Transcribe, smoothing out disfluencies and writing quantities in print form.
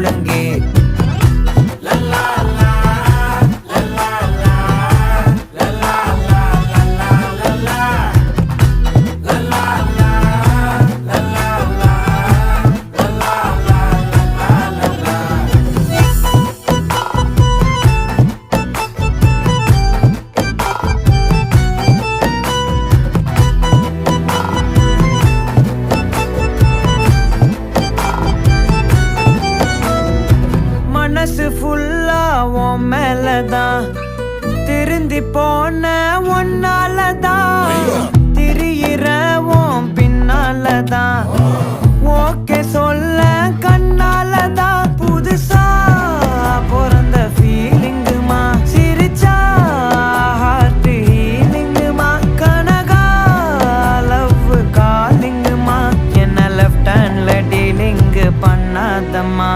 முழங்கே. மனசு ஃபுல்லா உன் மேலதான், திருந்தி போன ஒன்னாலதான், திரியிற உன் பின்னாலதான், ஓகே சொல்ல கண்ணாலதான். புதுசா பிறந்த ஃபீலிங்குமா, சிரிச்சா ஹார்ட் ஹீலிங்குமா, கனகா லவ் காலிங்குமா, என்ன லெஃப்ட் ஹேண்ட்ல டீலிங்கு பண்ணாதம்மா.